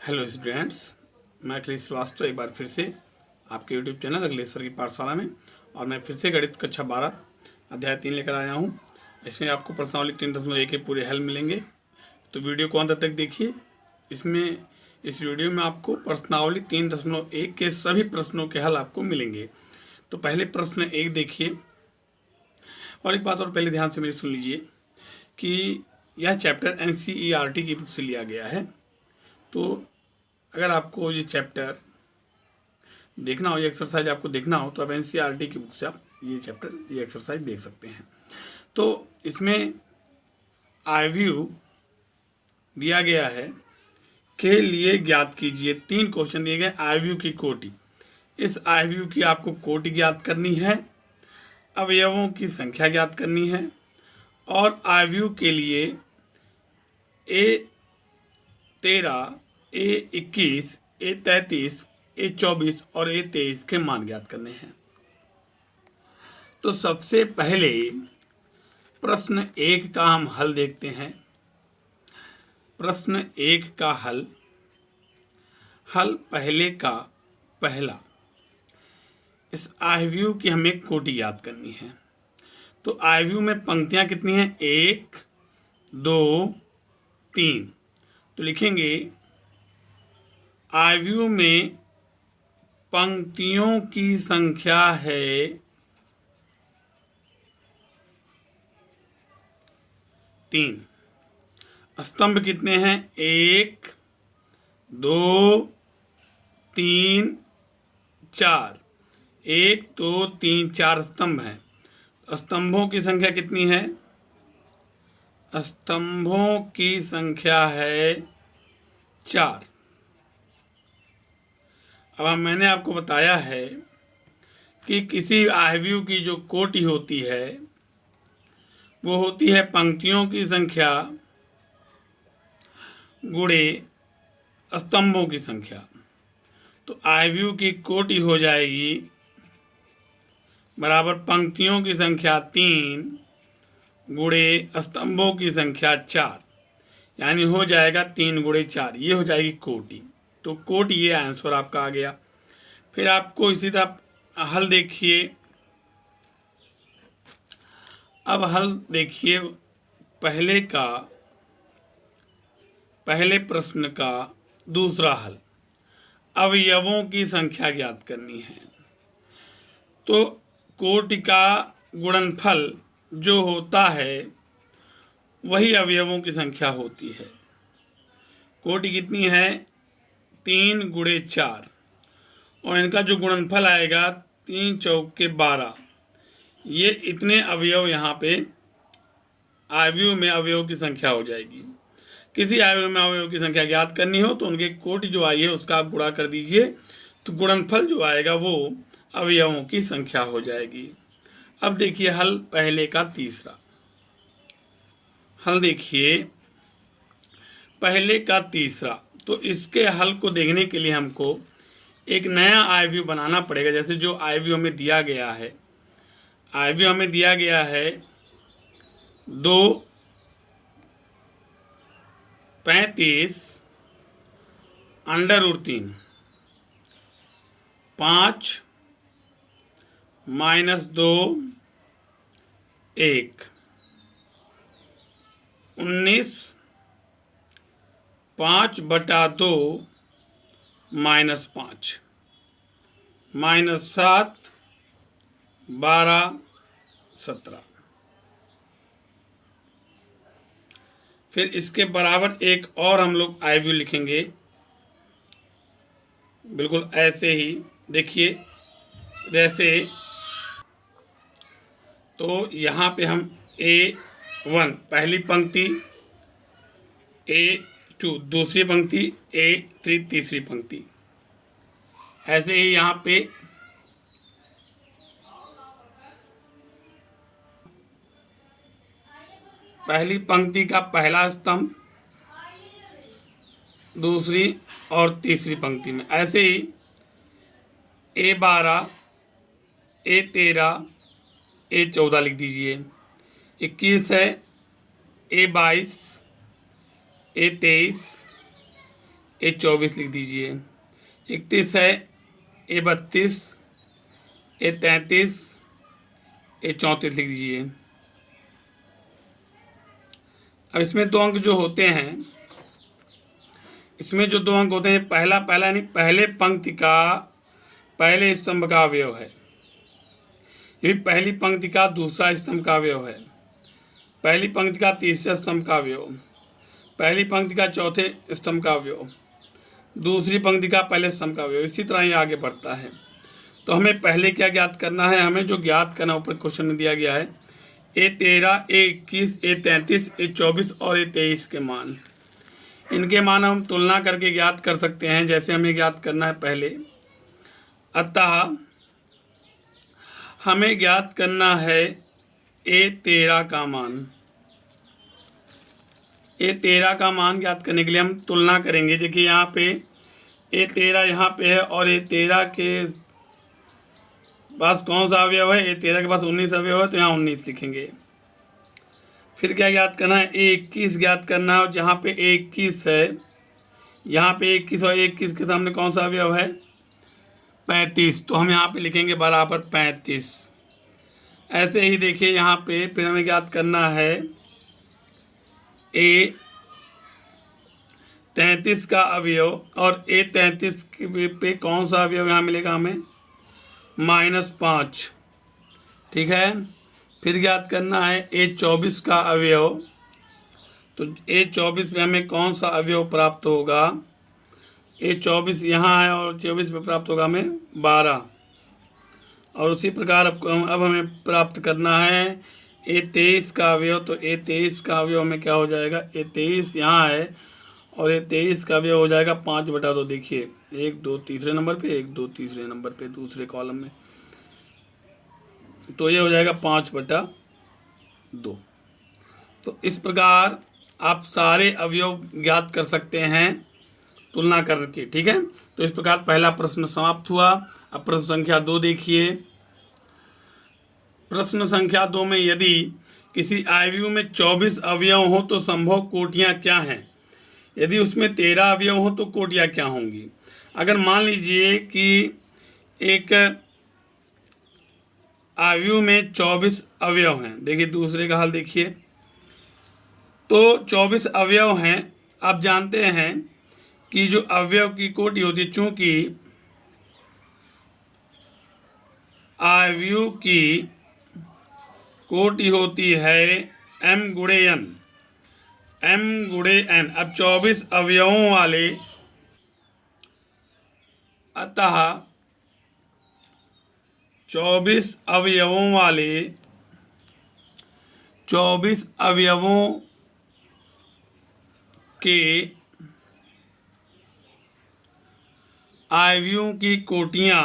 Hello students, मैं अखिलेश श्रीवास्तव एक बार फिर से आपके यूट्यूब चैनल अखिलेश सर की पाठशाला में और मैं फिर से गणित कक्षा 12 अध्याय 3 लेकर आया हूँ। इसमें आपको प्रश्नावली 3.1 के पूरे हल मिलेंगे, तो वीडियो को अंत तक देखिए। इस वीडियो में आपको प्रश्नावली 3.1 के सभी प्रश्नों के हल आपको मिलेंगे। तो पहले प्रश्न 1 देखिए। और एक बात और पहले ध्यान से मेरी सुन लीजिए कि यह चैप्टर NCERT की बुक से लिया गया है। तो अगर आपको ये चैप्टर देखना हो, ये एक्सरसाइज आपको देखना हो, तो आप NCERT की बुक से आप ये एक्सरसाइज देख सकते हैं। तो इसमें आयव्यू दिया गया है के लिए ज्ञात कीजिए। 3 क्वेश्चन दिए गए आयव्यू की कोटि। इस आयव्यू की आपको कोटि ज्ञात करनी है, अवयवों की संख्या ज्ञात करनी है और आयव्यू के लिए A13, A21, A33, A24 और A23 के मान ज्ञात करने हैं। तो सबसे पहले प्रश्न 1 का हम हल देखते हैं। प्रश्न 1 का हल पहले का पहला। इस आयव्यू की हमें कोटि ज्ञात करनी है। तो आयव्यू में पंक्तियां कितनी हैं? 1, 2, 3। तो लिखेंगे आयव्यू में पंक्तियों की संख्या है 3। स्तंभ कितने हैं? 1, 2, 3, 4। 1, 2, 3, 4 स्तंभ हैं। स्तंभों की संख्या कितनी है? स्तंभों की संख्या है 4। अब मैंने आपको बताया है कि किसी आयव्यू की जो कोटि होती है वो होती है पंक्तियों की संख्या गुणे स्तंभों की संख्या। तो आयव्यू की कोटि हो जाएगी बराबर पंक्तियों की संख्या 3 गुणे स्तंभों की संख्या 4, यानी हो जाएगा 3 गुणे 4। ये हो जाएगी कोटि। तो कोटि ये आंसर आपका आ गया। फिर आपको इसी तरह हल देखिए। अब हल देखिए पहले प्रश्न का दूसरा हल। अवयवों की संख्या ज्ञात करनी है। तो कोटि का गुणनफल जो होता है वही अवयवों की संख्या होती है। कोटि कितनी है? 3 गुणे 4 और इनका जो गुणनफल आएगा 3 चौके 12। ये इतने अवयव यहाँ पे आयव्यू में अवयव की संख्या हो जाएगी। किसी आयव्यू में अवयव की संख्या ज्ञात करनी हो तो उनके कोटि जो आई है उसका आप गुणा कर दीजिए, तो गुणनफल जो आएगा वो अवयवों की संख्या हो जाएगी। अब देखिए हल पहले का तीसरा। हल देखिए पहले का तीसरा। तो इसके हल को देखने के लिए हमको एक नया आयव्यू बनाना पड़ेगा। जैसे जो आयव्यू हमें दिया गया है, आयव्यू हमें दिया गया है 2, 35 √3, 5 -2 1, 19 5/2 -5, -7 12 17। फिर इसके बराबर एक और हम लोग आयव्यू लिखेंगे, बिल्कुल ऐसे ही। देखिए जैसे, तो यहाँ पे हम A1 पहली पंक्ति, A2 दूसरी पंक्ति, A3 तीसरी पंक्ति। ऐसे ही यहाँ पे पहली पंक्ति का पहला स्तंभ दूसरी और तीसरी पंक्ति में। ऐसे ही A12, A13, A14 लिख दीजिए। 21 है A22, A23, A24 लिख दीजिए। 31 है A32, A33, A34 लिख दीजिए। अब इसमें दो अंक जो होते हैं, इसमें जो दो अंक होते हैं, पहला यानी पहले पंक्ति का पहले स्तंभ का अवयव है, ये भी पहली पंक्ति का दूसरा स्तंभ का अवयव है, पहली पंक्ति का तीसरा स्तंभ का अवयव, पहली पंक्ति का चौथे स्तंभ का अवयव, दूसरी पंक्ति का पहले स्तंभ का अवयव, इसी तरह ये आगे बढ़ता है। तो हमें पहले क्या ज्ञात करना है, हमें जो ज्ञात करना ऊपर क्वेश्चन में दिया गया है A13, A21, A33, A24 और A23 के मान, इनके मान हम तुलना करके ज्ञात कर सकते हैं जैसे हमें ज्ञात करना है पहले। अतः हमें ज्ञात करना है A13 का मान। A13 का मान ज्ञात करने के लिए हम तुलना करेंगे। देखिए यहाँ पे A13 यहाँ पे है और A13 के पास कौन सा अवयव है, A13 के पास 19 अवयव है, तो यहाँ 19 लिखेंगे। फिर क्या ज्ञात करना है, A21 ज्ञात करना है, जहाँ पे A21 है, यहाँ पे 21 और 21 के सामने कौन सा अवयव है, 35, तो हम यहाँ पे लिखेंगे बराबर 35। ऐसे ही देखिए यहाँ पे फिर हमें ज्ञात करना है A33 का अवयव, और A33 पे कौन सा अवयव यहाँ मिलेगा हमें, -5, ठीक है। फिर ज्ञात करना है A24 का अवयव, तो A24 पे हमें कौन सा अवयव प्राप्त होगा, A24 यहाँ है और 24 पे प्राप्त होगा हमें 12। और उसी प्रकार अब हमें प्राप्त करना है A23 का अवयव, तो A23 का अवयव में क्या हो जाएगा, A23 यहाँ है और A23 का अवयव हो जाएगा 5/2। देखिए 1 2 तीसरे नंबर पे, 1 2 तीसरे नंबर पे दूसरे कॉलम में, तो ये हो जाएगा 5/2। तो इस प्रकार आप सारे अवयव ज्ञात कर सकते हैं तुलना करके, ठीक है। तो इस प्रकार पहला प्रश्न समाप्त हुआ। अब प्रश्न संख्या 2 देखिए। प्रश्न संख्या 2 में यदि किसी आयु में 24 अवयव हो तो संभव कोटियां क्या हैं, यदि उसमें 13 अवयव हो तो कोटियां क्या होंगी। अगर मान लीजिए कि एक आयु में 24 अवयव हैं, देखिए दूसरे का हल देखिए, तो 24 अवयव हैं। आप जानते हैं कि जो अवयव की कोटि होती है, चूंकि आयु की कोटि होती है m गुणे n, m गुणे n। अब 24 अवयवों वाले, अतः 24 अवयवों वाले 24 अवयवों के आयु की कोटियां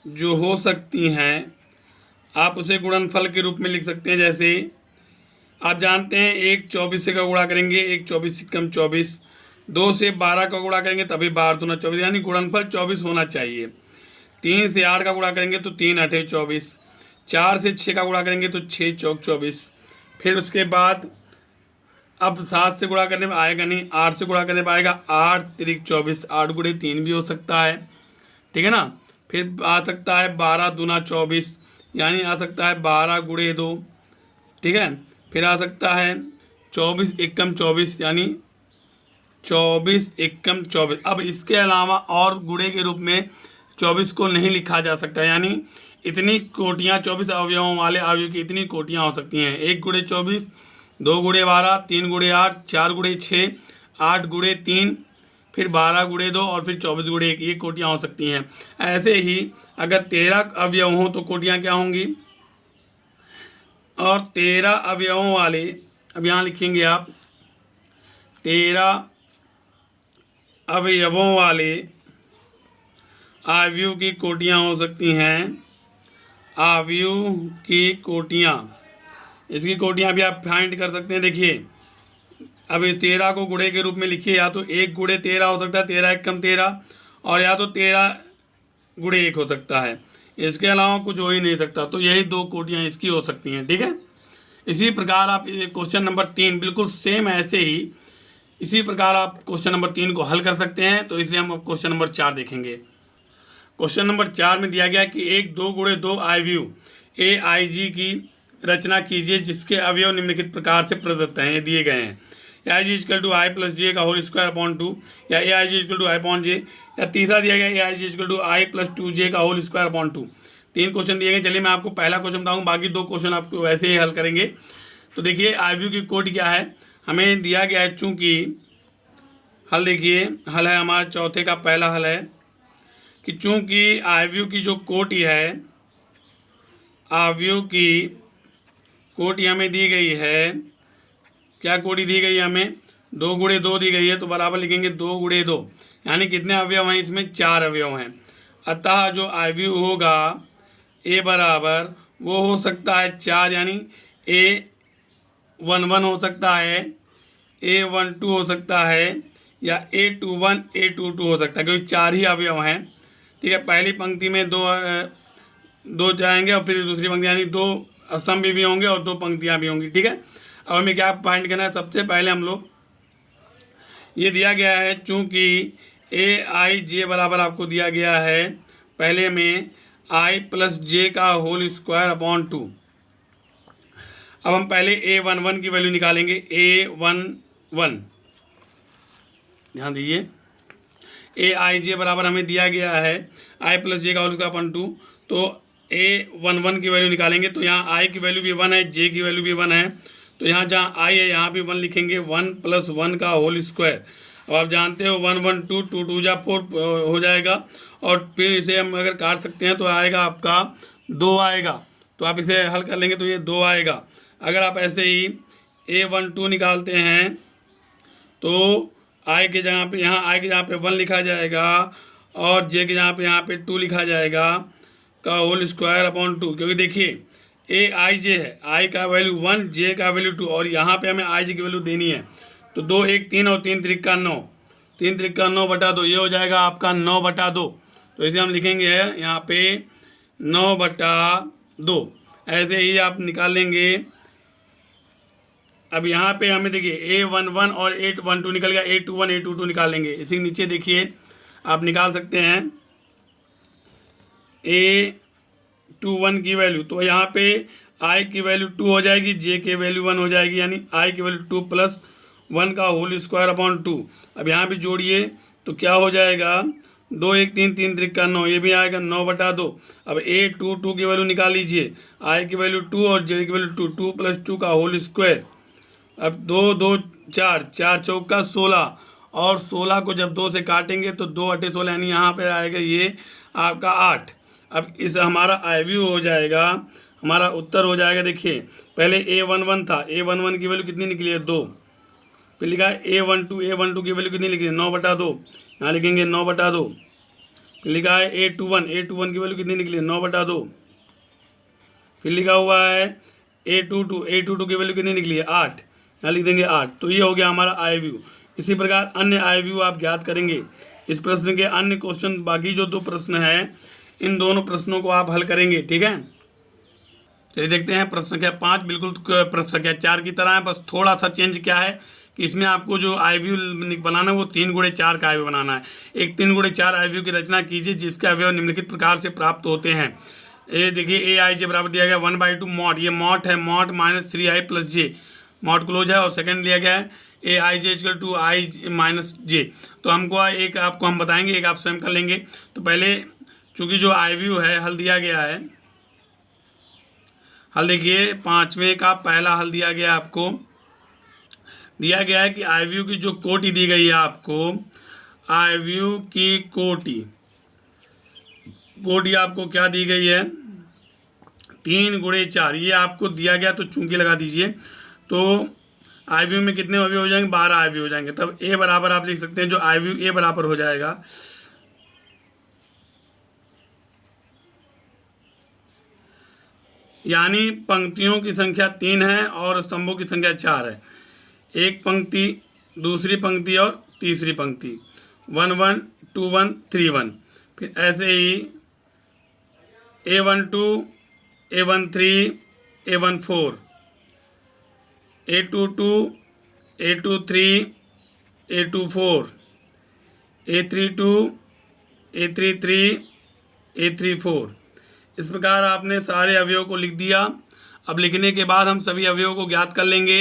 जो हो सकती हैं, आप उसे गुणनफल के रूप में लिख सकते हैं। जैसे आप जानते हैं 1 24 से का गुणा करेंगे, 1 24 कम 24, 2 से 12 का गुणा करेंगे तभी 12 दूना 24, यानी गुणनफल 24 होना चाहिए। 3 से 8 का गुणा करेंगे तो 3 8 24, 4 से 6 का गुणा करेंगे तो 6 चौक 24। फिर उसके बाद अब 7 से गुणा करने में आएगा नहीं, 8 से गुणा करने में आएगा 8 3 24, 8 गुणे 3 भी हो सकता है, ठीक है ना। फिर आ सकता है 12 दूना 24, यानी आ सकता है 12 गुणे 2, ठीक है। फिर आ सकता है 24 एकम 24, यानी 24 एकम 24। अब इसके अलावा और गुणे के रूप में 24 को नहीं लिखा जा सकता, यानी इतनी कोटियाँ 24 अवयवों वाले आयु की इतनी कोटियाँ हो सकती हैं। 1 गुणे 24, 2 गुणे 12, 3 गुणे 8, 4 गुणे 6, 8 गुणे 3, फिर 12 गुणे 2 और फिर 24 गुणे 1, ये कोटियाँ हो सकती हैं। ऐसे ही अगर 13 अवयव हों तो कोटियाँ क्या होंगी, और 13 अवयवों वाले, अब यहाँ लिखेंगे आप 13 अवयवों वाले आयु की कोटियाँ हो सकती हैं। आयु की कोटियाँ, इसकी कोटियाँ भी आप फाइंड कर सकते हैं। देखिए अब 13 को गुणे के रूप में लिखिए, या तो 1 गुणे 13 हो सकता है, 13 एकम 13, और या तो 13 गुणे 1 हो सकता है। इसके अलावा कुछ हो ही नहीं सकता। तो यही 2 कोटियाँ इसकी हो सकती हैं, ठीक है। इसी प्रकार आप क्वेश्चन नंबर 3 बिल्कुल सेम ऐसे ही इसी प्रकार आप क्वेश्चन नंबर 3 को हल कर सकते हैं। तो इसलिए हम अब क्वेश्चन नंबर 4 देखेंगे। क्वेश्चन नंबर 4 में दिया गया कि एक 2x2 आयव्यू AIG की रचना कीजिए जिसके अवयव निम्नलिखित प्रकार से प्रदत्त हैं, ये दिए गए हैं। AIG equal to I plus J का होल स्क्वायर अपॉन 2, या AIG equal to I upon J, या तीसरा दिया गया AIG equal to I plus 2j का होल स्क्वायर अपॉन 2। 3 क्वेश्चन दिए गए। चलिए मैं आपको पहला क्वेश्चन बताऊँ, बाकी 2 क्वेश्चन आपको वैसे ही हल करेंगे। तो देखिए आयव्यू की कोटि क्या है, हमें दिया गया है। चूँकि हल देखिए, हल है हमारा चौथे का पहला हल है कि चूँकि आयव्यू की जो कोटि है, आयव्यू की कोटि हमें दी गई है, क्या कोटि दी गई है हमें, 2x2 दी गई है। तो बराबर लिखेंगे 2x2, यानी कितने अवयव हैं इसमें, 4 अवयव हैं। अतः जो आयव्यू होगा A बराबर वो हो सकता है 4, यानी A11 हो सकता है, A12 हो सकता है, या A21 A22 हो सकता है, क्योंकि 4 ही अवयव हैं। ठीक है, पहली पंक्ति में दो जाएंगे और फिर दूसरी पंक्ति, यानी 2 स्तंभ भी होंगे और 2 पंक्तियां भी होंगी। ठीक है, अब हमें क्या फाइंड करना है, सबसे पहले हम लोग ये दिया गया है, चूँकि AIJ बराबर आपको दिया गया है पहले में I प्लस जे का होल स्क्वायर अपॉन 2। अब हम पहले A11 की वैल्यू निकालेंगे। A11 ध्यान दीजिए, AIJ बराबर हमें दिया गया है I प्लस जे का होल स्क्वायर अपॉन 2। तो A11 की वैल्यू निकालेंगे तो यहाँ I की वैल्यू भी 1 है, J की वैल्यू भी 1 है। तो यहाँ जहाँ I है यहाँ भी 1 लिखेंगे, 1 प्लस 1 का होल स्क्वायर। अब आप जानते हो 1 1 2 2 2 जा 4 हो जाएगा, और फिर इसे हम अगर काट सकते हैं तो आएगा आपका 2 आएगा। तो आप इसे हल कर लेंगे तो ये 2 आएगा। अगर आप ऐसे ही A12 निकालते हैं तो I के जगह पे, यहाँ I के जगह पे 1 लिखा जाएगा और J के जगह पे यहाँ पे 2 लिखा जाएगा का होल स्क्वायर अपॉन 2। क्योंकि देखिए AIJ है, I का वैल्यू 1, J का वैल्यू 2, और यहाँ पे हमें IJ की वैल्यू देनी है। तो 2 1 3 और 3 त्रिक का 9, 3 त्रिक का 9/2, ये हो जाएगा आपका 9/2। तो इसे हम लिखेंगे यहाँ पे 9/2। ऐसे ही आप निकालेंगे। अब यहाँ पे हमें देखिए A11 और A12 निकल गया, A21 A22 निकालेंगे। इसी नीचे देखिए आप निकाल सकते हैं A21 की वैल्यू, तो यहाँ पे I की वैल्यू 2 हो जाएगी, J की वैल्यू 1 हो जाएगी, यानी I की वैल्यू 2 प्लस 1 का होल स्क्वायर अपॉन 2। अब यहाँ भी जोड़िए तो क्या हो जाएगा, 2 1 3 3 त्रिक का 9, ये भी आएगा 9/2। अब A22 की वैल्यू निकाल लीजिए, I की वैल्यू 2 और J की वैल्यू 2, 2 प्लस 2 का होल स्क्वायर। अब 2 2 4, 4 चौका 16, और 16 को जब 2 से काटेंगे तो 2 8 16, यानी यहाँ पे आएगा ये आपका 8। अब इस हमारा आयव्यू हो जाएगा, हमारा उत्तर हो जाएगा। देखिए पहले A11 था, A11 की वैल्यू कितनी निकली है, 2। फिर लिखा है A12 की वैल्यू कितनी लिखी है, 9/2, यहाँ लिखेंगे 9/2। फिर लिखा है A21 की वैल्यू कितनी निकली है, 9/2। फिर लिखा हुआ है A22 की वैल्यू कितनी निकली है, 8, यहाँ लिख देंगे 8। तो ये हो गया हमारा आयव्यू। इसी प्रकार अन्य आयव्यू आप ज्ञात करेंगे। इस प्रश्न के अन्य क्वेश्चन, बाकी जो 2 प्रश्न हैं, इन दोनों प्रश्नों को आप हल करेंगे। ठीक है, चलिए देखते हैं। प्रश्न संख्या 5 बिल्कुल प्रश्न संख्या 4 की तरह है, बस थोड़ा सा चेंज क्या है कि इसमें आपको जो आयव्यू बनाना है वो 3x4 का आयव्यू बनाना है। एक 3x4 आयव्यू की रचना कीजिए जिसके अवयव निम्नलिखित प्रकार से प्राप्त होते हैं। ये देखिए AIJ बराबर दिया गया 1/2 मॉड, ये मॉड है, mod minus 3I plus J, mod close है। और सेकंड लिया गया है AIJ equal to I minus J. तो हमको एक आपको हम बताएंगे, एक आप स्वयं कर लेंगे। तो पहले चूंकि जो आयव्यू है हल दिया गया है, हल देखिए 5वें का पहला हल दिया गया आपको, दिया गया है कि आयव्यू की जो कोटि दी गई है आपको, आयव्यू की कोटि आपको क्या दी गई है, 3x4, ये आपको दिया गया। तो चूंकि लगा दीजिए, तो आयव्यू में कितने अवयव हो जाएंगे, 12 आयव्यू हो जाएंगे। तब A बराबर आप लिख सकते हैं, जो आयव्यू A बराबर हो जाएगा, यानी पंक्तियों की संख्या 3 है और स्तंभों की संख्या 4 है। एक पंक्ति, दूसरी पंक्ति और तीसरी पंक्ति, 1 1 2 1 3 1। फिर ऐसे ही A12 A13 A14, A22, A23, A24, A32, A33, A34। इस प्रकार आपने सारे अवयवों को लिख दिया। अब लिखने के बाद हम सभी अवयवों को ज्ञात कर लेंगे।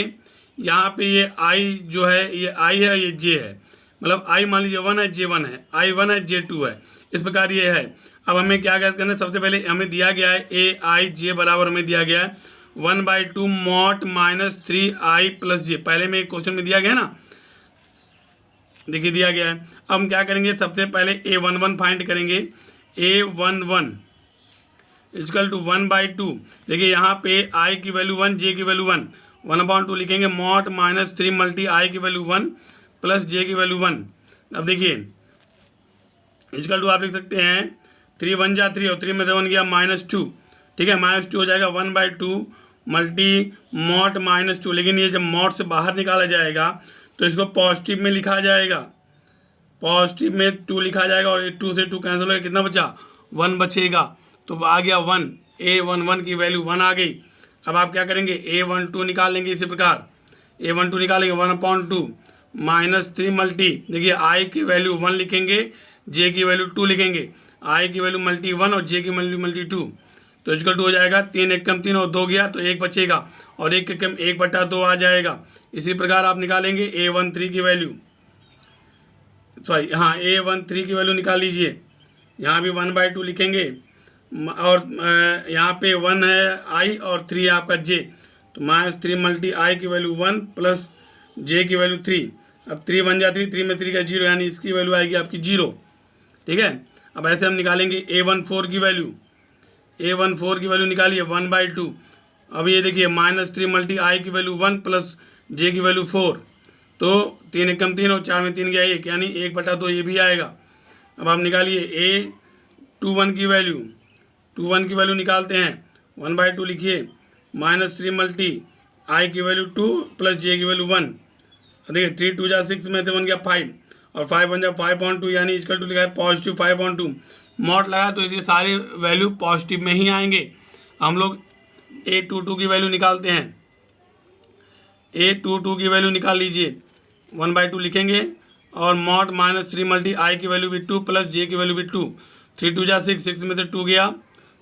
यहाँ पे ये आई जो है ये आई है, ये जे है, मतलब आई मान लीजिए 1 है, J1 है, I1 है, J2 है, इस प्रकार ये है। अब हमें क्या ज्ञात करना है? सबसे पहले हमें दिया गया है AIJ बराबर हमें दिया गया है 1/2 मॉट माइनस 3I प्लस जे। पहले में एक क्वेश्चन में दिया गया ना, देखिए दिया गया है। अब हम क्या करेंगे? सबसे पहले A11 फाइंड करेंगे। A11 equal to 1/2। देखिए यहाँ पे I की वैल्यू 1, J की वैल्यू 1, 1/2 लिखेंगे मॉट माइनस 3 मल्टी I की वैल्यू 1 प्लस J की वैल्यू 1। अब देखिए इक्वल टू आप लिख सकते हैं 3 1 जा 3 और 3 में से 1 गया -2, ठीक है, -2 हो जाएगा 1/2 मल्टी मॉट -2। लेकिन ये जब मॉट से बाहर निकाला जाएगा तो इसको पॉजिटिव में लिखा जाएगा, पॉजिटिव में 2 लिखा जाएगा और 2 से 2 कैंसिल हो गया, कितना बचा? 1 बचेगा। तो आ गया 1, A11 की वैल्यू 1 आ गई। अब आप क्या करेंगे? A12 निकाल लेंगे। इसी प्रकार A12 निकालेंगे 1/2 माइनस 3 मल्टी, देखिए I की वैल्यू 1 लिखेंगे, J की वैल्यू 2 लिखेंगे, I की वैल्यू मल्टी 1 और J की वैल्यू मल्टी 2। तो इक्वल टू हो जाएगा 3 1 कम 3 और 2 गया तो 1 बचेगा और 1 कम 1/2 आ जाएगा। इसी प्रकार आप निकालेंगे A13 की वैल्यू, सॉरी हाँ A13 की वैल्यू निकाल लीजिए। यहाँ भी 1/2 लिखेंगे और यहाँ पे 1 है I और 3 है आपका J, तो -3 मल्टी I की वैल्यू 1 प्लस J की वैल्यू 3। अब 3 1 जा 3, 3 में 3 का 0, यानी इसकी वैल्यू आएगी आपकी 0, ठीक है। अब ऐसे हम निकालेंगे A14 की वैल्यू। A14 की वैल्यू निकालिए 1/2। अब ये देखिए -3 मल्टी I की वैल्यू 1 प्लस J की वैल्यू 4, तो 3 1 कम 3 और 4 में 3 गया 1, यानी 1/2 ये भी आएगा। अब आप निकालिए A21 की वैल्यू, 21 की वैल्यू निकालते हैं 1/2 लिखिए, -3 मल्टी I की वैल्यू 2 प्लस J की वैल्यू 1। देखिए 3 2 जा 6 में से 1 गया 5 और 5 1 जा 5/2, यानी इक्वल टू लिखा है पॉजिटिव 5/2। मॉड लगा तो इसके सारे वैल्यू पॉजिटिव में ही आएंगे। हम लोग A22 की वैल्यू निकालते हैं। A22 की वैल्यू निकाल लीजिए, 1/2 लिखेंगे और मॉड -3 मल्टी I की वैल्यू भी 2 प्लस J की वैल्यू भी 2। 3 2 जा 6, 6 में से 2 गया,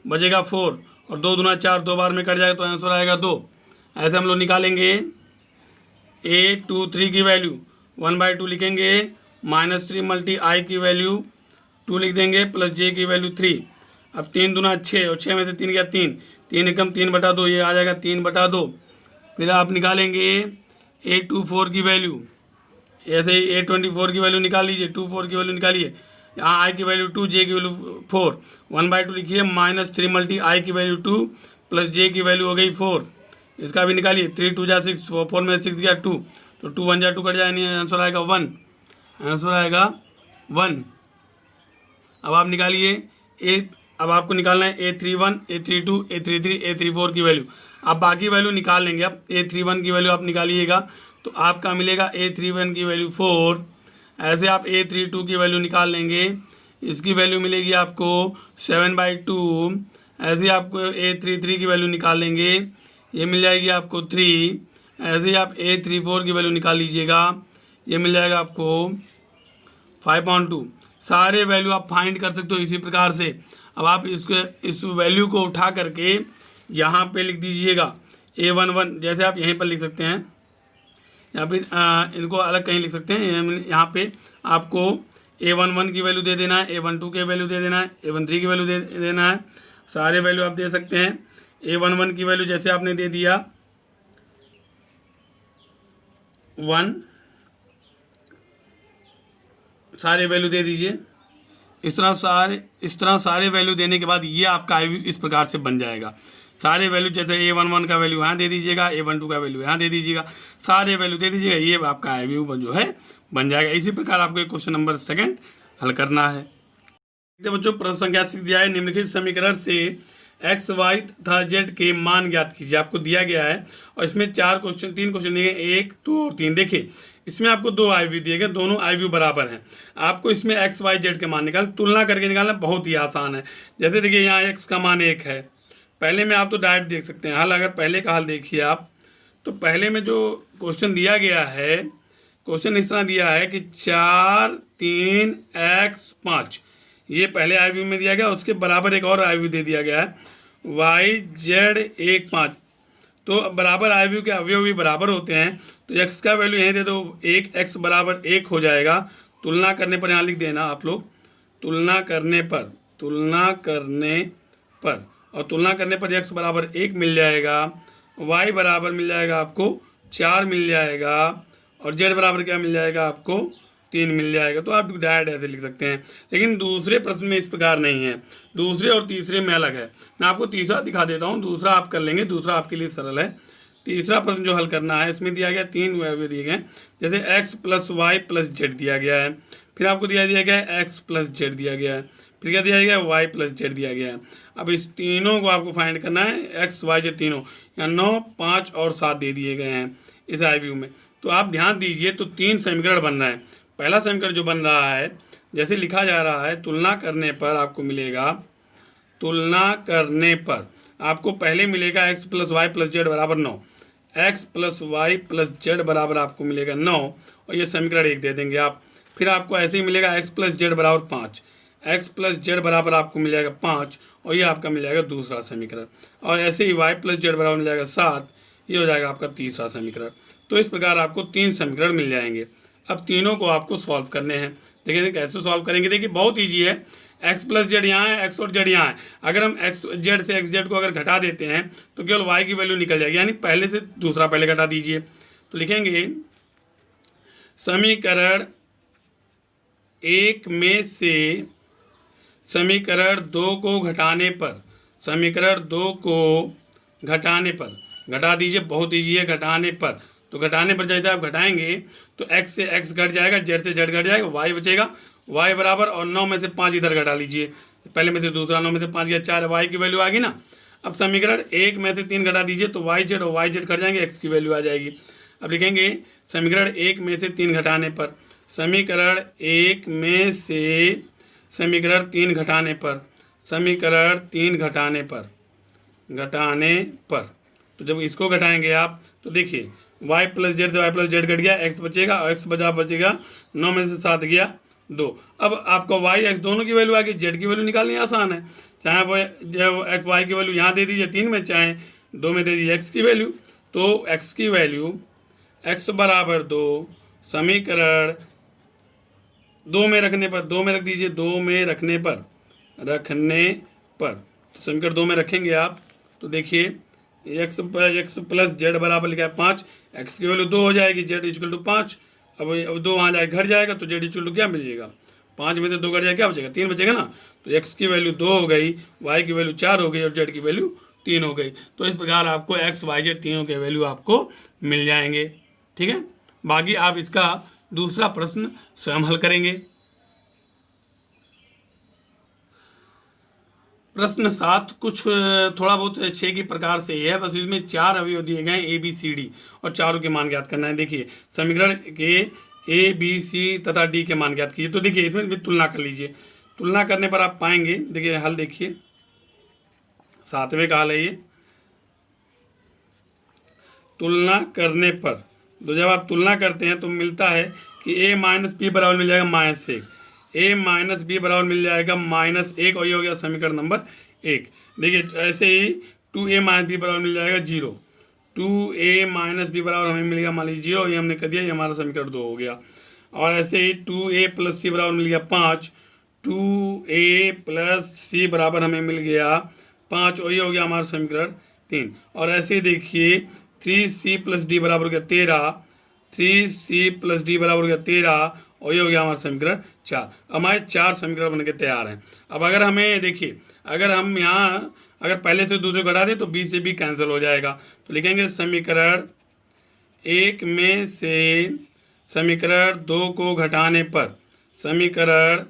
बचेगा 4 और 2 दूना 4, 2 बार में कट जाएगा तो आंसर आएगा 2। ऐसे हम लोग निकालेंगे A23 की वैल्यू, 1/2 लिखेंगे, -3 मल्टी I की वैल्यू 2 लिख देंगे प्लस J की वैल्यू 3। अब 3 दूना 6 और 6 में से 3 गया 3, 3 एकम 3/2, ये आ जाएगा 3/2। फिर आप निकालेंगे A24 की वैल्यू, ऐसे ही A24 की वैल्यू निकाल लीजिए, 24 की वैल्यू निकालिए। यहाँ I की वैल्यू 2, J की वैल्यू 4, 1/2 लिखिए, -3 मल्टी I की वैल्यू 2 प्लस J की वैल्यू हो गई 4। इसका भी निकालिए, 3 2 जा 6, 4 में 6 गया 2, तो 2 1 जा 2 कट जाए, आंसर आएगा 1, आंसर आएगा 1। अब आप निकालिए अब आपको निकालना है A31, A32, A33, A34 की वैल्यू। आप बाकी वैल्यू निकाल लेंगे। अब A31 की वैल्यू आप निकालिएगा तो आपका मिलेगा A31 की वैल्यू 4। ऐसे आप A32 की वैल्यू निकाल लेंगे, इसकी वैल्यू मिलेगी आपको 7/2। ऐसे आपको A33 की वैल्यू निकाल लेंगे, ये मिल जाएगी आपको 3। ऐसे ही आप A34 की वैल्यू निकाल लीजिएगा, ये मिल जाएगा आपको 5/2। सारे वैल्यू आप फाइंड कर सकते हो इसी प्रकार से। अब आप इस वैल्यू को उठा करके यहाँ पे लिख दीजिएगा A11, जैसे आप यहीं पर लिख सकते हैं, या फिर इनको अलग कहीं लिख सकते हैं। यहाँ पे आपको A11 की वैल्यू दे देना है, A12 की वैल्यू दे देना है, A13 की वैल्यू दे देना है, सारे वैल्यू आप दे सकते हैं। A11 की वैल्यू जैसे आपने दे दिया 1, सारे वैल्यू दे दीजिए। इस तरह सारे वैल्यू देने के बाद ये आपका आई व्यू इस प्रकार से बन जाएगा। सारे वैल्यू जैसे A11 का वैल्यू यहाँ दे दीजिएगा, A12 का वैल्यू यहाँ दे दीजिएगा, सारे वैल्यू दे दीजिएगा, ये आपका आई व्यू जो है बन जाएगा। इसी प्रकार आपको क्वेश्चन नंबर 2 हल करना है। बच्चों प्रश्न संख्या 6 दिया है, निम्नलिखित समीकरण से एक्स वाई तथा जेड के मान ज्ञात कीजिए। आपको दिया गया है और इसमें 3 क्वेश्चन दिए गए, 1 2 और 3। देखिए इसमें आपको 2 आई व्यू दिए गए, दोनों आई व्यू बराबर हैं। आपको इसमें एक्स वाई जेड के मान तुलना करके निकालना बहुत ही आसान है। जैसे देखिए यहाँ एक्स का मान 1 है, पहले में आप तो डायरेक्ट देख सकते हैं हल। अगर पहले का हल देखिए आप, तो पहले में जो क्वेश्चन दिया गया है, क्वेश्चन इस तरह दिया है कि 4 3 x 5, ये पहले आयव्यू में दिया गया, उसके बराबर एक और आयव्यू दे दिया गया है y z 1 5। तो बराबर आयव्यू के अवयव भी बराबर होते हैं, तो x का वैल्यू यहीं दे दो, 1 x बराबर 1 हो जाएगा। तुलना करने पर यहाँ लिख देना आप लोग, तुलना करने पर और तुलना करने पर x बराबर 1 मिल जाएगा, y बराबर मिल जाएगा आपको 4 मिल जाएगा, और z बराबर क्या मिल जाएगा आपको 3 मिल जाएगा। तो आप डायरेक्ट ऐसे लिख सकते हैं, लेकिन दूसरे प्रश्न में इस प्रकार नहीं है, दूसरे और तीसरे में अलग है। मैं आपको तीसरा दिखा देता हूँ, दूसरा आप कर लेंगे, दूसरा आपके लिए सरल है। तीसरा प्रश्न जो हल करना है, इसमें दिया गया 3 वैल्यू दिए गए, जैसे x plus y plus z दिया गया है, फिर आपको दिया गया है x प्लस जेड दिया गया है, फिर क्या दिया गया है y प्लस जेड दिया गया है। अब इस तीनों को आपको फाइंड करना है, x y z तीनों, यहाँ 9 5 और 7 दे दिए गए हैं इस आयव्यू में। तो आप ध्यान दीजिए, तो 3 समीकरण बन रहा है। पहला समीकरण जो बन रहा है, जैसे लिखा जा रहा है, तुलना करने पर आपको मिलेगा, तुलना करने पर आपको पहले मिलेगा x plus y plus z बराबर 9, x plus y plus z बराबर आपको मिलेगा 9, और ये समीकरण 1 दे देंगे आप। फिर आपको ऐसे ही मिलेगा x प्लस जेड बराबर 5, x प्लस जेड बराबर आपको मिल जाएगा 5, और ये आपका मिल जाएगा दूसरा समीकरण। और ऐसे ही y प्लस जेड बराबर मिल जाएगा 7, ये हो जाएगा आपका तीसरा समीकरण। तो इस प्रकार आपको 3 समीकरण मिल जाएंगे। अब तीनों को आपको सॉल्व करने हैं। देखिए कैसे सॉल्व करेंगे, देखिए बहुत ईजी है। x प्लस जेड यहाँ है, x और जेड यहाँ है, अगर हम x जेड से x जेड को अगर घटा देते हैं तो केवल y की वैल्यू निकल जाएगी, यानी पहले से दूसरा पहले घटा दीजिए। तो लिखेंगे समीकरण 1 में से समीकरण 2 को घटाने पर, समीकरण 2 को घटाने पर, घटा दीजिए, बहुत ईजी है, घटाने पर। तो घटाने पर जैसे आप घटाएंगे तो x से x घट जाएगा, z से z घट जाएगा, y बचेगा, y बराबर, और 9 में से 5 इधर घटा लीजिए, पहले में से दूसरा, 9 में से 5 गया 4, y की वैल्यू आ गई ना। अब समीकरण 1 में से 3 घटा दीजिए तो y z और y z घट जाएंगे, x की वैल्यू आ जाएगी। अब लिखेंगे समीकरण 1 में से 3 घटाने पर, समीकरण 1 में से समीकरण 3 घटाने पर, समीकरण 3 घटाने पर, तो जब इसको घटाएंगे आप तो देखिए y plus z, y plus z घट गया, x बचेगा, और x बचेगा 9 में से 7 गया 2। अब आपको y x दोनों की वैल्यू आ गई, z की वैल्यू निकालनी आसान है, चाहे वो x y की वैल्यू यहाँ दे दीजिए 3 में, चाहे 2 में दे दीजिए x की वैल्यू। तो x की वैल्यू x बराबर 2, समीकरण 2 में रखने पर, 2 में रख दीजिए, 2 में रखने पर, तो समीकरण 2 में रखेंगे आप तो देखिए x प्लस जेड बराबर लिखा है 5, x की वैल्यू 2 हो जाएगी, z इक्वल टू 5। अब 2 वहाँ जाए घट जाएगा तो z इक्वल टू क्या मिल जाएगा, 5 में से 2 घट जाएगा, क्या बचेगा, 3 बचेगा ना। तो x की वैल्यू 2 हो गई, y की वैल्यू 4 हो गई, और z की वैल्यू 3 हो गई। तो इस प्रकार आपको x y z तीनों के वैल्यू आपको मिल जाएंगे। ठीक है, बाकी आप इसका दूसरा प्रश्न स्वयं हल करेंगे। प्रश्न 7 कुछ थोड़ा बहुत 6 की प्रकार से ही है, बस इसमें 4 अवयव दिए गए हैं A B C D, और चारों के मान ज्ञात करना है। देखिए समीकरण के A B C तथा D के मान ज्ञात कीजिए। तो देखिए इसमें भी तुलना कर लीजिए, तुलना करने पर आप पाएंगे, देखिए हल देखिए, 7वें का हल है ये, तुलना करने पर। तो जब आप तुलना करते हैं तो मिलता है कि a माइनस बी बराबर मिल जाएगा -1, a माइनस बी बराबर मिल जाएगा -1, और ये हो गया समीकरण नंबर 1। देखिए ऐसे ही 2a माइनस बी बराबर मिल जाएगा 0, 2a माइनस बी बराबर हमें मिलेगा मान लीजिए 0, ये हमने कर दिया, ये हमारा समीकरण 2 हो गया। और ऐसे ही 2a प्लस सी बराबर मिल गया 5, 2a प्लस सी बराबर हमें मिल गया 5, और ये हो गया हमारा समीकरण 3। और ऐसे ही देखिए 3c प्लस डी बराबर हो गया 13, 3c प्लस डी बराबर हो गया 13, और ये हो गया हमारा समीकरण 4। हमारे 4 समीकरण बनके तैयार हैं। अब अगर हमें देखिए, अगर हम यहाँ अगर पहले से दूसरे घटा दें तो b से b कैंसिल हो जाएगा। तो लिखेंगे समीकरण 1 में से समीकरण 2 को घटाने पर, समीकरण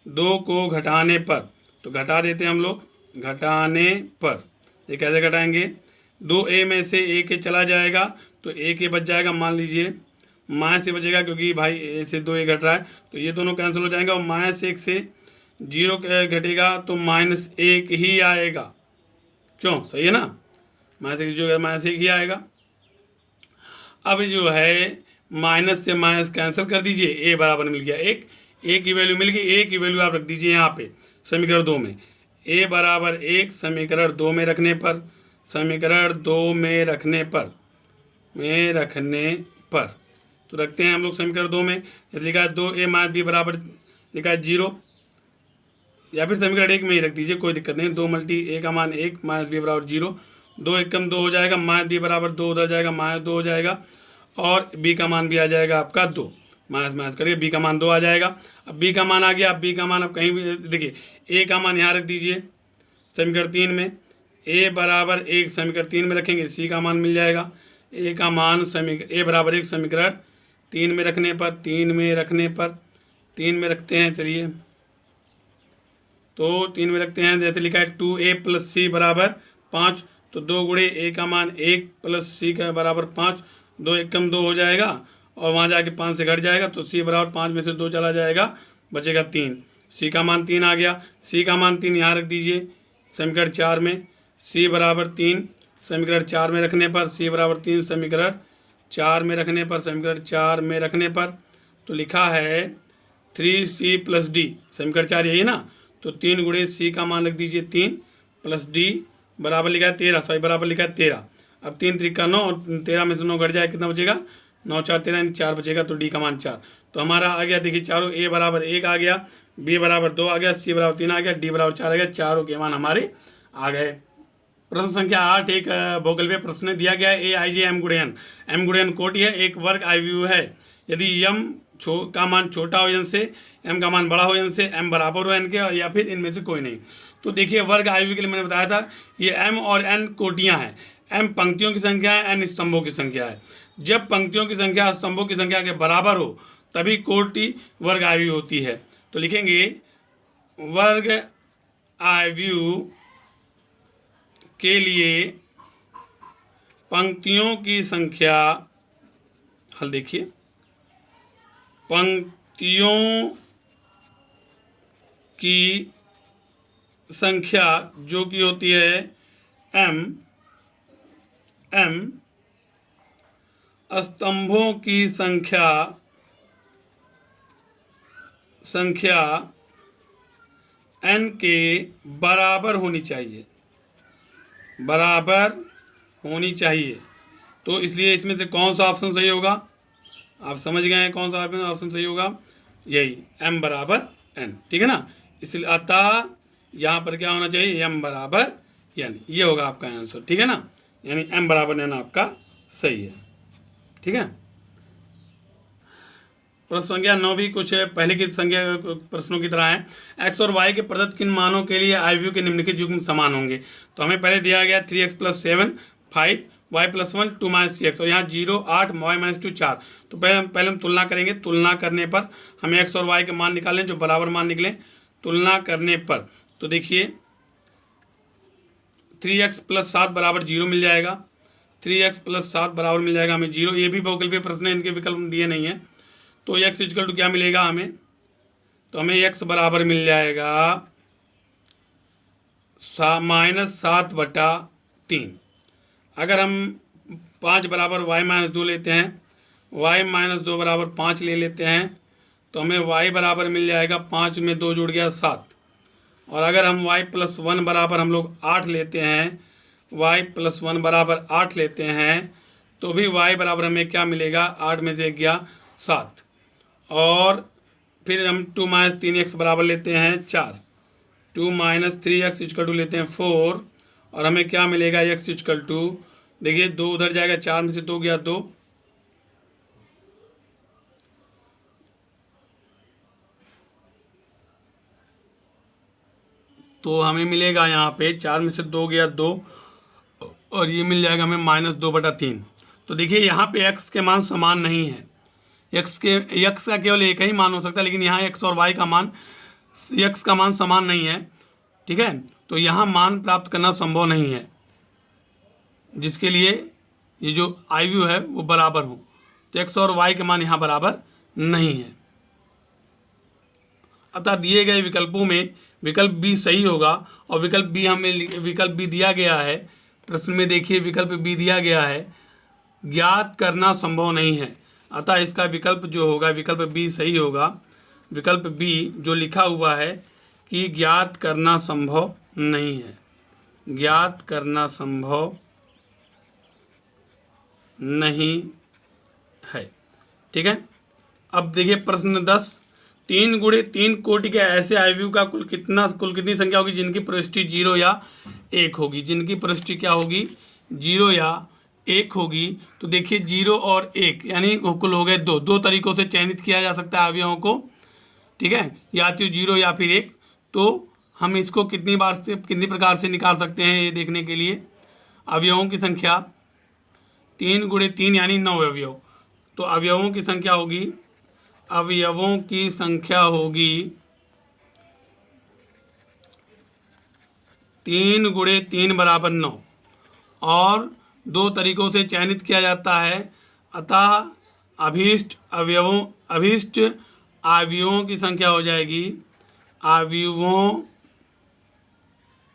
2 को घटाने पर, तो घटा देते हैं हम लोग, घटाने पर ये कैसे घटाएंगे, 2a में से a चला जाएगा तो a बच जाएगा, मान लीजिए माइनस से बचेगा क्योंकि भाई a से 2a घट रहा है, तो ये दोनों कैंसिल हो जाएंगे, और -1 से 0 घटेगा तो -1 ही आएगा। क्यों, सही है ना, -1 जो है -1 ही आएगा। अब जो है माइनस से माइनस कैंसिल कर दीजिए, ए बराबर मिल गया एक, ए की वैल्यू मिल गई, ए की वैल्यू आप रख दीजिए यहाँ पे समीकरण 2 में, ए बराबर 1 समीकरण 2 में रखने पर, समीकरण 2 में रखने पर तो रखते हैं हम लोग समीकरण 2 में, लिखा है 2a माइनस बी बराबर लिखा है 0, या फिर समीकरण 1 में ही रख दीजिए, कोई दिक्कत नहीं। 2 मल्टी ए का मान 1 माइनस बी बराबर 0, 2 1 कम 2 हो जाएगा, माइनस बी बराबर 2 उधर जाएगा, माइनस 2 हो जाएगा, और बी का मान भी आ जाएगा आपका 2, माइनस माइनस करिए बी का मान 2 आ जाएगा। अब बी का मान आ गया, अब बी का मान अब कहीं भी देखिए, ए का मान यहाँ रख दीजिए समीकरण 3 में, ए बराबर 1 समीकरण 3 में रखेंगे, सी का मान मिल जाएगा, ए का मान ए बराबर 1 समीकरण 3 में रखने पर 3 में रखते हैं, चलिए तो 3 में रखते हैं, जैसे लिखा है 2a प्लस सी बराबर 5, तो 2 गुणे ए का मान 1 प्लस सी का बराबर 5, 2 1 कम 2 हो जाएगा, और वहाँ जाके 5 से घट जाएगा, तो सी बराबर 5 में से 2 चला जाएगा, बचेगा 3, सी का मान 3 आ गया, सी का मान 3 यहाँ रख दीजिए समीकरण 4 में, सी बराबर 3 समीकरण 4 में रखने पर, सी बराबर 3 समीकरण 4 में रखने पर, समीकरण 4 में रखने पर तो लिखा है 3c प्लस डी, समीकरण 4 यही ना, तो 3 गुणे सी का मान रख दीजिए 3 प्लस डी बराबर लिखा है 13, सॉरी बराबर लिखा है 13, अब 3 त्रिक का 9 और 13 में से 9 घट जाए, कितना बचेगा 9 4 13 4 बचेगा, तो डी का मान 4, तो हमारा आ गया देखिए चारों, ए बराबर 1 आ गया, बी बराबर 2 आ गया, सी बराबर 3 आ गया, डी बराबर 4 आ गया, चारों के मान हमारे आ गए। प्रश्न संख्या 8 एक बहुकल्पीय प्रश्न दिया गया है, ए आई जे एम गुणे एन कोटि है, एक वर्ग आयु है, यदि यम का मान छोटा हो एन से, एम का मान बड़ा हो एन से, एम बराबर हो एन के, या फिर इनमें से कोई नहीं। तो देखिए वर्ग आयु के लिए मैंने बताया था, ये एम और एन कोटियां हैं, एम पंक्तियों की संख्या है, एन स्तंभों की संख्या है, जब पंक्तियों की संख्या स्तंभों की संख्या के बराबर हो तभी कोटि वर्ग आयु होती है। तो लिखेंगे वर्ग आयु के लिए पंक्तियों की संख्या, हल देखिए, पंक्तियों की संख्या जो कि होती है एम, स्तंभों की संख्या एन के बराबर होनी चाहिए, तो इसलिए इसमें से कौन सा ऑप्शन सही होगा, आप समझ गए हैं कौन सा ऑप्शन सही होगा, यही एम बराबर एन, ठीक है ना। इसलिए अतः यहाँ पर क्या होना चाहिए, एम बराबर एन, ये होगा आपका आंसर, ठीक है ना, यानी एम बराबर एन आपका सही है, ठीक है। प्रश्न संख्या 9 भी कुछ पहले की संख्या प्रश्नों की तरह है, एक्स और वाई के प्रदत्त किन मानों के लिए आयु के निम्नलिखित युग्म समान होंगे। तो हमें पहले दिया गया 3x + 7 5 y + 1 2 - 3x, और यहाँ 0 8 y - 2 4, तो पहले हम तुलना करेंगे, तुलना करने पर हमें एक्स और वाई के मान निकालें जो बराबर मान निकलें, तुलना करने पर तो देखिए 3x + 7 बराबर 0 मिल जाएगा, 3x + 7 बराबर मिल जाएगा हमें 0, ये भी बहुकल्पीय प्रश्न है, इनके विकल्प दिए नहीं है। तो x = क्या मिलेगा हमें, तो हमें x बराबर मिल जाएगा -7/3। अगर हम 5 बराबर y - 2 लेते हैं, y - 2 बराबर 5 ले लेते हैं, तो हमें y बराबर मिल जाएगा 5 में 2 जुड़ गया 7, और अगर हम y + 1 बराबर हम लोग 8 लेते हैं, y + 1 बराबर 8 लेते हैं, तो भी y बराबर हमें क्या मिलेगा, 8 में से गया 7, और फिर हम 2 - 3x बराबर लेते हैं 4, 2 - 3x = लेते हैं 4, और हमें क्या मिलेगा, x = देखिए 2 उधर जाएगा, 4 में से 2 गया 2, तो हमें मिलेगा यहाँ पे 4 में से 2 गया 2, और ये मिल जाएगा हमें -2/3। तो देखिए यहाँ पे x के मान समान नहीं है, x का केवल एक ही मान हो सकता है, लेकिन यहाँ x और y का मान, x का मान समान नहीं है, ठीक है, तो यहाँ मान प्राप्त करना संभव नहीं है, जिसके लिए ये जो आयु है वो बराबर हो, तो x और y के मान यहाँ बराबर नहीं है। अतः दिए गए विकल्पों में विकल्प बी सही होगा, और विकल्प बी दिया गया है प्रश्न में, देखिए विकल्प बी दिया गया है, ज्ञात करना संभव नहीं है। अतः इसका विकल्प जो होगा, विकल्प बी सही होगा। विकल्प बी जो लिखा हुआ है कि ज्ञात करना संभव नहीं है, ज्ञात करना संभव नहीं है। ठीक है। अब देखिए प्रश्न 10, 3 गुणे 3 कोटि के ऐसे आयु का कुल कितनी संख्या होगी जिनकी प्रविष्टि 0 या 1 होगी, जिनकी प्रविष्टि क्या होगी, 0 या 1 होगी। तो देखिए 0 और 1 यानी कुल हो गए 2। 2 तरीकों से चयनित किया जा सकता है अवयवों को। ठीक है, या तो 0 या फिर 1। तो हम इसको कितनी प्रकार से निकाल सकते हैं ये देखने के लिए, अवयवों की संख्या 3 गुणे 3 यानी 9 अवयव। तो अवयवों की संख्या होगी, अवयवों की संख्या होगी 3 गुणे 3 बराबर 9 और 2 तरीकों से चयनित किया जाता है। अतः अभीष्ट अवयवों की संख्या हो जाएगी, अवयवों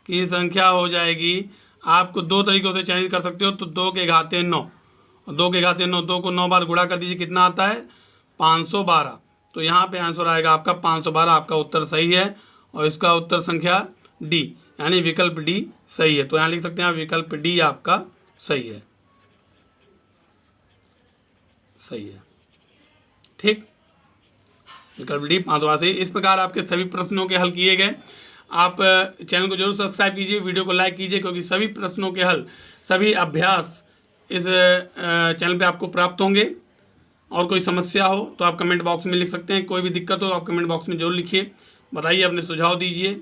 की संख्या हो जाएगी, आपको 2 तरीकों से चयनित कर सकते हो। तो 2 के घाते 9, 2 के घाते 9, 2 को 9 बार गुणा कर दीजिए, कितना आता है, 512। तो यहाँ पे आंसर आएगा आपका 512। आपका उत्तर सही है और इसका उत्तर संख्या डी यानी विकल्प डी सही है। तो यहाँ लिख सकते हैं आप विकल्प डी आपका सही है, सही है। ठीक, विकल्प डी 512 सही। इस प्रकार आपके सभी प्रश्नों के हल किए गए। आप चैनल को जरूर सब्सक्राइब कीजिए, वीडियो को लाइक कीजिए, क्योंकि सभी प्रश्नों के हल, सभी अभ्यास इस चैनल पे आपको प्राप्त होंगे। और कोई समस्या हो तो आप कमेंट बॉक्स में लिख सकते हैं, कोई भी दिक्कत हो आप कमेंट बॉक्स में जरूर लिखिए, बताइए, अपने सुझाव दीजिए।